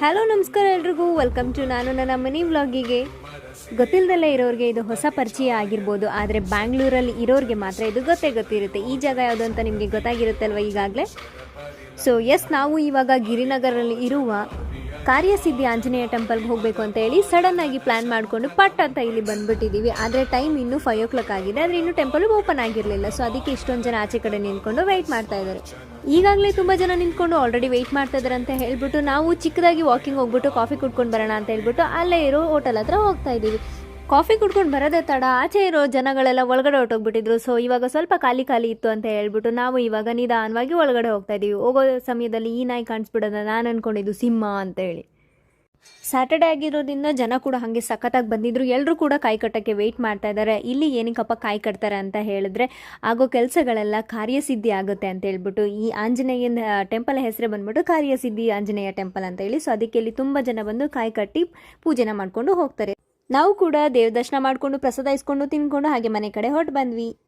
Hello ನಮಸ್ಕಾರ ಎಲ್ರಿಗೂ, welcome to ನಾನು ನನ್ನ ಮಿನಿ ವ್ಲಾಗಿಗೆ. ಗೊತ್ತಿಲ್ಲದಲ್ಲೇ ಇರೋರಿಗೆ ಇದು ಹೊಸ ಪರಿಚಯ ಆಗಿರ್ಬೋದು, ಆದರೆ ಬ್ಯಾಂಗ್ಳೂರಲ್ಲಿ ಇರೋರಿಗೆ ಮಾತ್ರ ಇದು ಗೊತ್ತಿರುತ್ತೆ. ಈ ಜಾಗ ಯಾವುದು ಅಂತ ನಿಮಗೆ ಗೊತ್ತಾಗಿರುತ್ತಲ್ವ ಈಗಾಗಲೇ. ಸೊ ನಾವು ಇವಾಗ ಗಿರಿನಗರಲ್ಲಿ ಇರುವ ಕಾರ್ಯಸಿದ್ಧಿ ಆಂಜನೇಯ ಟೆಂಪಲ್ಗೆ ಹೋಗಬೇಕು ಅಂತ ಹೇಳಿ ಸಡನ್ನಾಗಿ ಪ್ಲ್ಯಾನ್ ಮಾಡಿಕೊಂಡು ಪಟ್ ಅಂತ ಇಲ್ಲಿ ಬಂದುಬಿಟ್ಟಿದ್ದೀವಿ. ಆದರೆ ಟೈಮ್ ಇನ್ನೂ 5 o'clock ಆಗಿದೆ, ಆದರೆ ಇನ್ನೂ ಟೆಂಪಲ್ ಓಪನ್ ಆಗಿರಲಿಲ್ಲ. ಸೊ ಅದಕ್ಕೆ ಇಷ್ಟೊಂದು ಜನ ಆಚೆ ಕಡೆ ನಿಂತ್ಕೊಂಡು ವೆಯ್ಟ್ ಮಾಡ್ತಾ ಇದ್ದಾರೆ. ಈಗಾಗಲೇ ತುಂಬ ಜನ ನಿಂತ್ಕೊಂಡು ಆಲ್ರೆಡಿ ವೆಯ್ಟ್ ಮಾಡ್ತಾ ಇದ್ದಾರೆ ಅಂತ ಹೇಳ್ಬಿಟ್ಟು ನಾವು ಚಿಕ್ಕದಾಗಿ ವಾಕಿಂಗ್ ಹೋಗ್ಬಿಟ್ಟು ಕಾಫಿ ಕುಡ್ಕೊಂಡು ಬರೋಣ ಅಂತ ಹೇಳ್ಬಿಟ್ಟು ಅಲ್ಲೇ ಇರೋ ಹೋಟೆಲ್ ಹತ್ರ ಹೋಗ್ತಾ ಇದ್ದೀವಿ. ಕಾಫಿ ಕುಡ್ಕೊಂಡು ಬರೋದೇ ತಡ ಆಚೆ ಇರೋ ಜನಗಳೆಲ್ಲ ಒಳಗಡೆ ಹೊರಟೋಗ್ಬಿಟ್ಟಿದ್ರು. ಸೊ ಇವಾಗ ಸ್ವಲ್ಪ ಖಾಲಿ ಇತ್ತು ಅಂತ ಹೇಳ್ಬಿಟ್ಟು ನಾವು ಇವಾಗ ನಿಧಾನವಾಗಿ ಒಳಗಡೆ ಹೋಗ್ತಾ ಇದ್ದೀವಿ. ಹೋಗೋ ಸಮಯದಲ್ಲಿ ಈ ನಾಯಿ ಕಾಣಿಸ್ಬಿಡೋದ, ನಾನು ಅನ್ಕೊಂಡಿದ್ದು ಸಿಂಹ ಅಂತ ಹೇಳಿ. ಸ್ಯಾಟರ್ಡೇ ಆಗಿರೋದ್ರಿಂದ ಜನ ಕೂಡ ಹಾಗೆ ಸಖತ್ತಾಗಿ ಬಂದಿದ್ರು. ಎಲ್ಲರೂ ಕೂಡ ಕಾಯಿ ಕಟ್ಟಕ್ಕೆ ವೆಯ್ಟ್ ಮಾಡ್ತಾ ಇದ್ದಾರೆ. ಇಲ್ಲಿ ಏನಕ್ಕಪ್ಪ ಕಾಯಿ ಕಟ್ತಾರೆ ಅಂತ ಹೇಳಿದ್ರೆ, ಆಗೋ ಕೆಲಸಗಳೆಲ್ಲ ಕಾರ್ಯಸಿದ್ಧಿ ಆಗುತ್ತೆ ಅಂತ ಹೇಳ್ಬಿಟ್ಟು ಈ ಆಂಜನೇಯನ ಟೆಂಪಲ್ ಹೆಸರೇ ಬಂದ್ಬಿಟ್ಟು ಕಾರ್ಯಸಿದ್ಧಿ ಆಂಜನೇಯ ಟೆಂಪಲ್ ಅಂತ ಹೇಳಿ. ಸೊ ಅದಕ್ಕೆ ಇಲ್ಲಿ ತುಂಬ ಜನ ಬಂದು ಕಾಯಿ ಕಟ್ಟಿ ಪೂಜೆನ ಮಾಡ್ಕೊಂಡು ಹೋಗ್ತಾರೆ. ನಾವು ಕೂಡ ದೇವ್ರ ದರ್ಶನ ಮಾಡಿಕೊಂಡು ಪ್ರಸಾದ ಇಸ್ಕೊಂಡು ತಿನ್ಕೊಂಡು ಹಾಗೆ ಮನೆ ಕಡೆ ಹೊರಟು ಬಂದ್ವಿ.